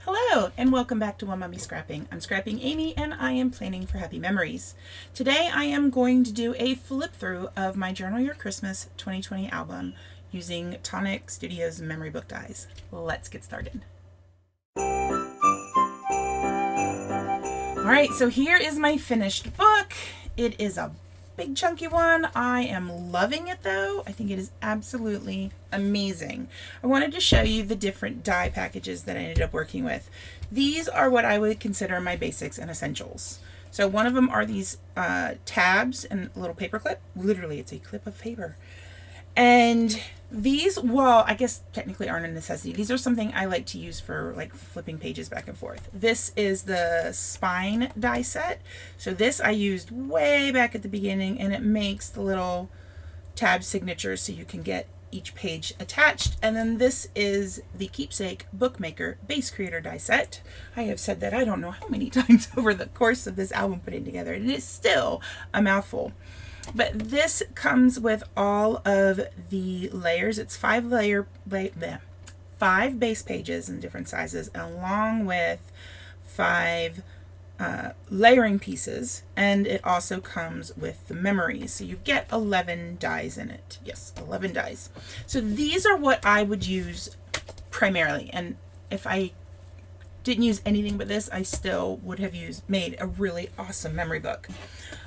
Hello and welcome back to One Mommy Scrapping. I'm Scrapping Amy and I am planning for happy memories. Today I am going to do a flip through of my Journal Your Christmas 2020 album using Tonic Studios memory book dies. Let's get started. Alright, so here is my finished book. It is a big chunky one. I am loving it though. I think it is absolutely amazing. I wanted to show you the different die packages that I ended up working with. These are what I would consider my basics and essentials. So one of them are these tabs and a little paper clip. Literally, it's a clip of paper. And these, well, I guess technically aren't a necessity. These are something I like to use for like flipping pages back and forth. This is the spine die set. So this I used way back at the beginning, and it makes the little tab signatures so you can get each page attached. And then this is the keepsake bookmaker base creator die set. I have said that I don't know how many times over the course of this album putting together, and it is still a mouthful. But this comes with all of the layers. It's five base pages in different sizes, along with 5 layering pieces, and it also comes with the memories. So you get 11 dies in it. Yes, 11 dies. So these are what I would use primarily, and if I didn't use anything but this, I still would have made a really awesome memory book.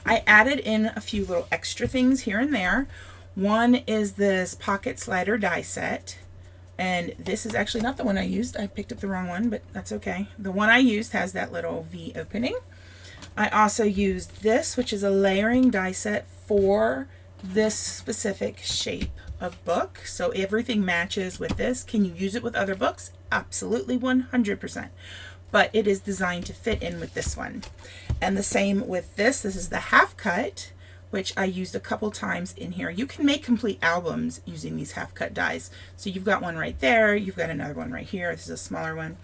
I added in a few little extra things here and there. One is this pocket slider die set, and this is actually not the one I used. I picked up the wrong one, but that's okay. The one I used has that little V opening. I also used this, which is a layering die set for this specific shape of book. So everything matches with this. Can you use it with other books? Absolutely, 100%. But it is designed to fit in with this one. And the same with this. This is the half cut, which I used a couple times in here. You can make complete albums using these half cut dies. So you've got one right there. You've got another one right here. This is a smaller one.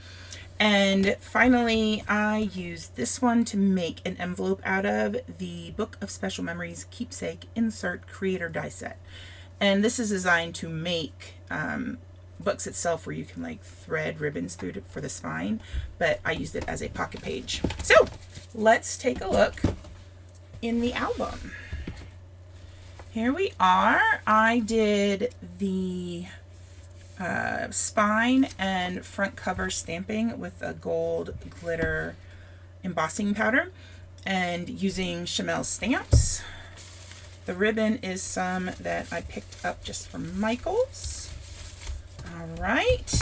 And finally, I used this one to make an envelope out of the Book of Special Memories Keepsake Insert Creator die set. And this is designed to make books itself where you can like thread ribbons through it for the spine, but I used it as a pocket page. So let's take a look in the album. Here we are. I did the spine and front cover stamping with a gold glitter embossing powder and using Chamel's stamps. The ribbon is some that I picked up just from Michael's. All right.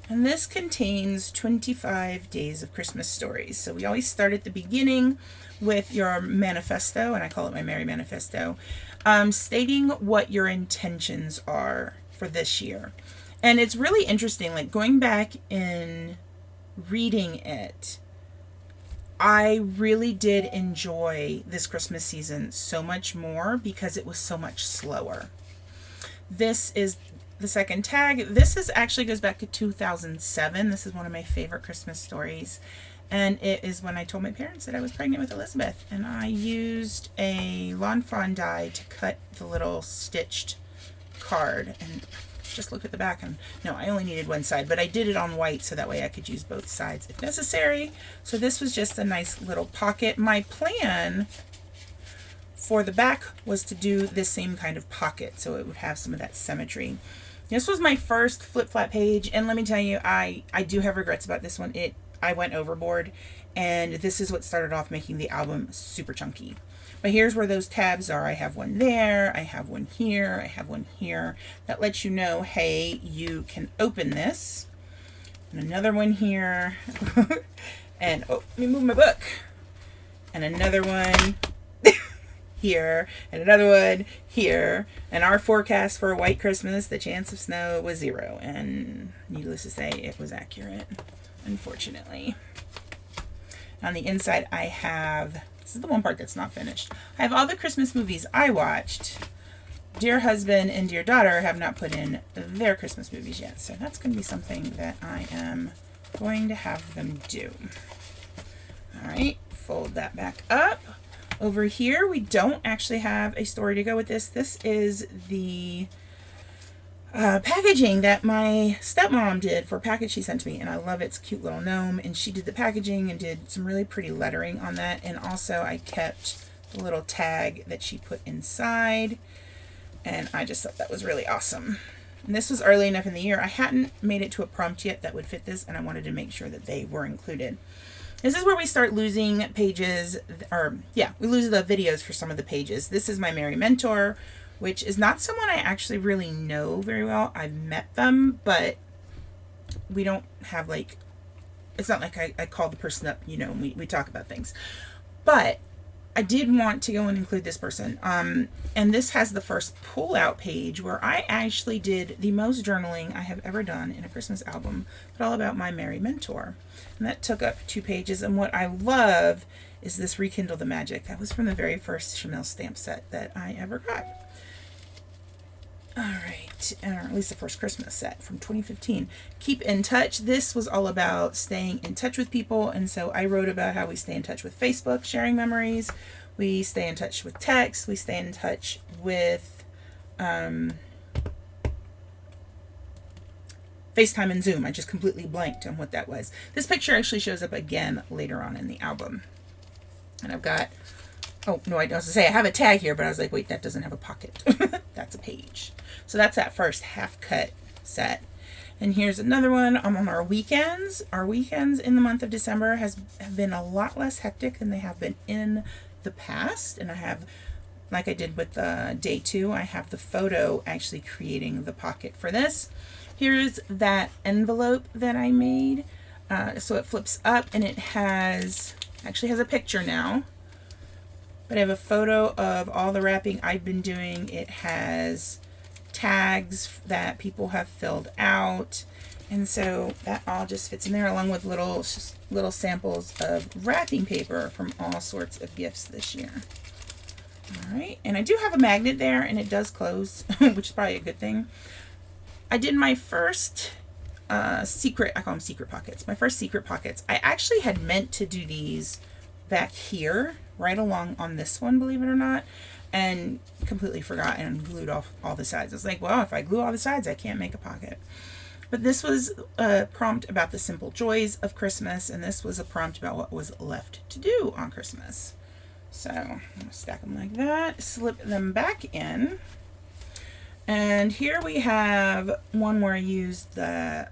And this contains 25 days of Christmas stories. So we always start at the beginning with your manifesto, and I call it my Merry Manifesto, stating what your intentions are for this year. And it's really interesting, like going back and reading it, I really did enjoy this Christmas season so much more because it was so much slower. This is the second tag. This actually goes back to 2007. This is one of my favorite Christmas stories. And it is when I told my parents that I was pregnant with Elizabeth. And I used a Lawn Fawn die to cut the little stitched card. And just look at the back. And no, I only needed one side, but I did it on white so that way I could use both sides if necessary. So this was just a nice little pocket. My plan for the back was to do this same kind of pocket so it would have some of that symmetry. This was my first flip flap page, and let me tell you, I do have regrets about this one. I went overboard, and this is what started off making the album super chunky. But here's where those tabs are. I have one there, I have one here, I have one here. That lets you know, hey, you can open this. And another one here. And, oh, let me move my book. And another one here, and another one here. And our forecast for a white Christmas, the chance of snow was 0. And needless to say, it was accurate, unfortunately. On the inside, I have, this is the one part that's not finished, I have all the Christmas movies I watched. Dear husband and dear daughter have not put in their Christmas movies yet, so that's going to be something that I am going to have them do. All right, fold that back up. Over here, we don't actually have a story to go with this. This is the packaging that my stepmom did for a package she sent to me, and I love it. It's a cute little gnome, and she did the packaging and did some really pretty lettering on that, and also I kept the little tag that she put inside, and I just thought that was really awesome. And this was early enough in the year. I hadn't made it to a prompt yet that would fit this, and I wanted to make sure that they were included. This is where we start losing pages, or yeah, we lose the videos for some of the pages. This is my Merry Mentor, which is not someone I actually really know very well. I've met them, but we don't have like, it's not like I call the person up, you know, and we talk about things. But I did want to go and include this person. And this has the first pull-out page where I actually did the most journaling I have ever done in a Christmas album, but all about my Merry Mentor. And that took up 2 pages. And what I love is this Rekindle the Magic. That was from the very first Chanel stamp set that I ever got. All right, or at least the first Christmas set from 2015. Keep in touch. This was all about staying in touch with people, and so I wrote about how we stay in touch with Facebook, sharing memories. We stay in touch with text. We stay in touch with FaceTime and Zoom. I just completely blanked on what that was. This picture actually shows up again later on in the album. And I've got, oh, no, I was going to say I have a tag here, but I was like, wait, that doesn't have a pocket. That's a page. So that's that first half cut set. And here's another one. I'm on our weekends. Our weekends in the month of December have been a lot less hectic than they have been in the past. And I have, like I did with day 2, I have the photo actually creating the pocket for this. Here's that envelope that I made. So it flips up and it actually has a picture now. But I have a photo of all the wrapping I've been doing. It has tags that people have filled out. And so that all just fits in there along with little samples of wrapping paper from all sorts of gifts this year. All right. And I do have a magnet there and it does close, which is probably a good thing. I did my first secret, I call them secret pockets. My first secret pockets. I actually had meant to do these back here, right along on this one, believe it or not, and completely forgot and glued off all the sides. I was like, well, if I glue all the sides, I can't make a pocket. But this was a prompt about the simple joys of Christmas, and this was a prompt about what was left to do on Christmas. So I'm going to stack them like that, slip them back in. And here we have one where I used the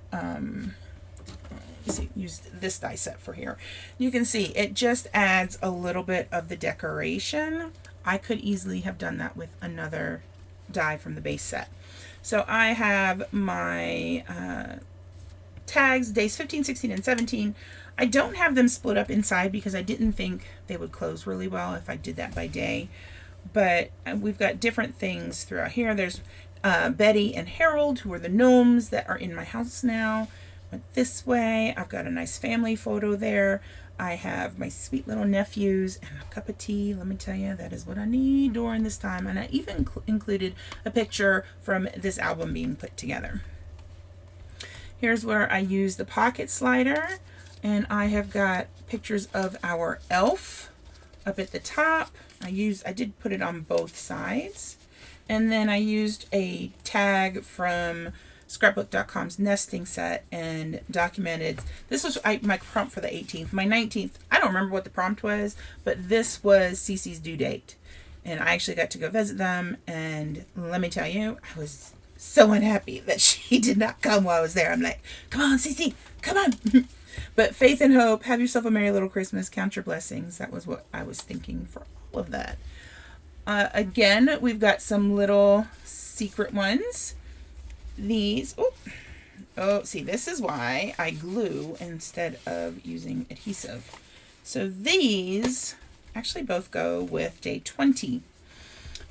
used this die set for here. You can see it just adds a little bit of the decoration. I could easily have done that with another die from the base set. So I have my tags, days 15, 16, and 17. I don't have them split up inside because I didn't think they would close really well if I did that by day. But we've got different things throughout here. There's Betty and Harold, who are the gnomes that are in my house now. Went this way. I've got a nice family photo there. I have my sweet little nephews and a cup of tea. Let me tell you, that is what I need during this time. And I even included a picture from this album being put together. Here's where I use the pocket slider. And I have got pictures of our elf up at the top. I did put it on both sides. And then I used a tag from scrapbook.com's nesting set and documented. This was my prompt for the 18th. My 19th, I don't remember what the prompt was, but this was Cece's due date. And I actually got to go visit them. And let me tell you, I was so unhappy that she did not come while I was there. I'm like, come on, Cece, come on. But faith and hope, have yourself a merry little Christmas, count your blessings. That was what I was thinking for all of that. Again, we've got some little secret ones. These, see, this is why I glue instead of using adhesive. So these actually both go with day 20.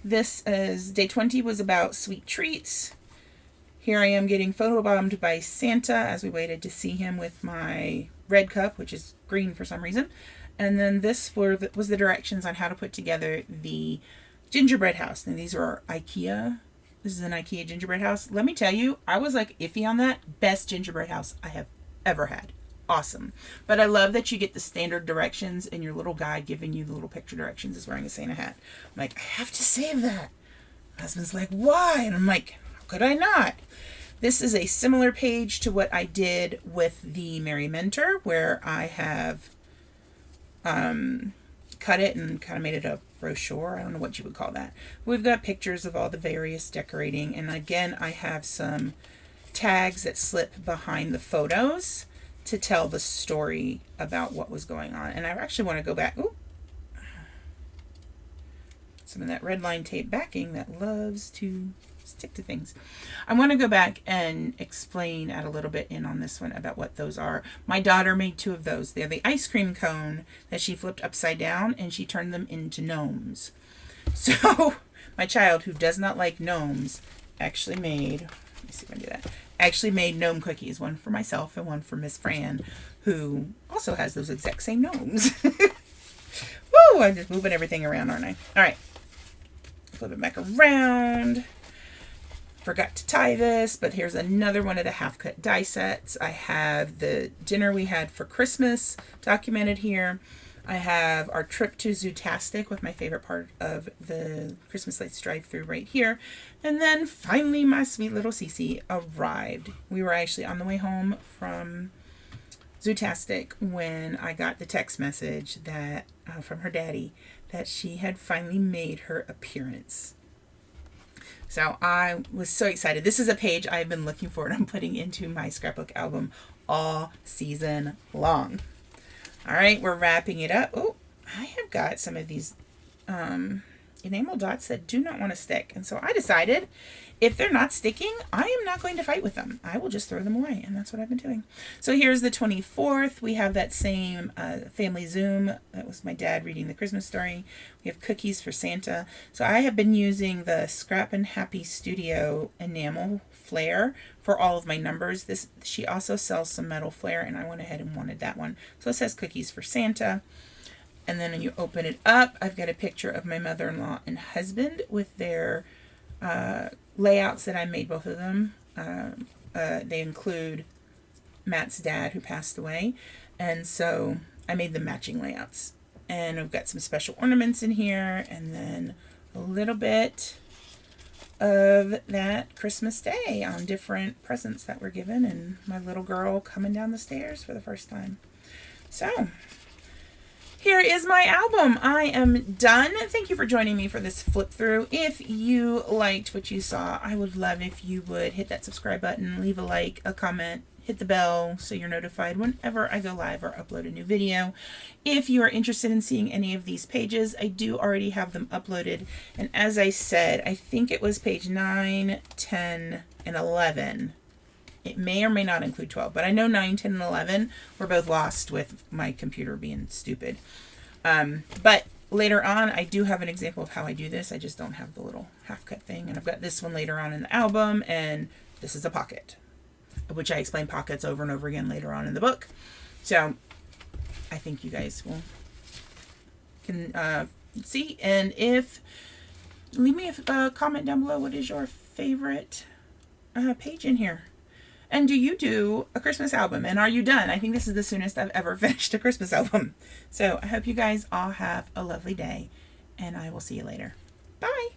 This is, day 20 was about sweet treats. Here I am getting photobombed by Santa as we waited to see him with my red cup, which is green for some reason. And then this was the directions on how to put together the gingerbread house. And these are IKEA. This is an IKEA gingerbread house. Let me tell you, I was like iffy on that. Best gingerbread house I have ever had. Awesome. But I love that you get the standard directions and your little guy giving you the little picture directions is wearing a Santa hat. I'm like, I have to save that. My husband's like, why? And I'm like, could I not? This is a similar page to what I did with the Merry Mentor, where I have cut it and kind of made it a brochure. I don't know what you would call that. We've got pictures of all the various decorating, and again I have some tags that slip behind the photos to tell the story about what was going on. And I actually want to go back. Ooh, some of that red line tape backing that loves to stick to things. I want to go back and explain, add a little bit in on this one about what those are. My daughter made two of those. They're the ice cream cone that she flipped upside down and she turned them into gnomes. So my child, who does not like gnomes, actually made, let me see if I can do that, actually made gnome cookies, one for myself and one for Miss Fran, who also has those exact same gnomes. Woo, I'm just moving everything around, aren't I? All right, flip it back around. Forgot to tie this, but here's another one of the half cut die sets. I have the dinner we had for Christmas documented here. I have our trip to Zootastic with my favorite part of the Christmas Lights drive-through right here. And then finally my sweet little Cece arrived. We were actually on the way home from Zootastic when I got the text message that from her daddy that she had finally made her appearance. So I was so excited. This is a page I've been looking for and I'm putting into my scrapbook album all season long. All right, we're wrapping it up. Oh, I have got some of these enamel dots that do not want to stick. And so I decided if they're not sticking, I am not going to fight with them. I will just throw them away. And that's what I've been doing. So here's the 24th. We have that same family Zoom. That was my dad reading the Christmas story. We have cookies for Santa. So I have been using the Scrap and Happy Studio enamel flare for all of my numbers. She also sells some metal flare and I went ahead and wanted that one. So it says cookies for Santa. And then when you open it up, I've got a picture of my mother-in-law and husband with their layouts that I made, both of them. They include Matt's dad who passed away. And so I made the matching layouts. And I've got some special ornaments in here. And then a little bit of that Christmas Day on different presents that were given. And my little girl coming down the stairs for the first time. So here is my album. I am done. Thank you for joining me for this flip through. If you liked what you saw, I would love if you would hit that subscribe button, leave a like, a comment, hit the bell so you're notified whenever I go live or upload a new video. If you are interested in seeing any of these pages, I do already have them uploaded. And as I said, I think it was page 9, 10, and 11. It may or may not include 12, but I know 9, 10, and 11 were both lost with my computer being stupid. But later on, I do have an example of how I do this. I just don't have the little half-cut thing. And I've got this one later on in the album, and this is a pocket, which I explain pockets over and over again later on in the book. So I think you guys can see. And leave me a comment down below. What is your favorite page in here? And do you do a Christmas album? And are you done? I think this is the soonest I've ever finished a Christmas album. So I hope you guys all have a lovely day. And I will see you later. Bye.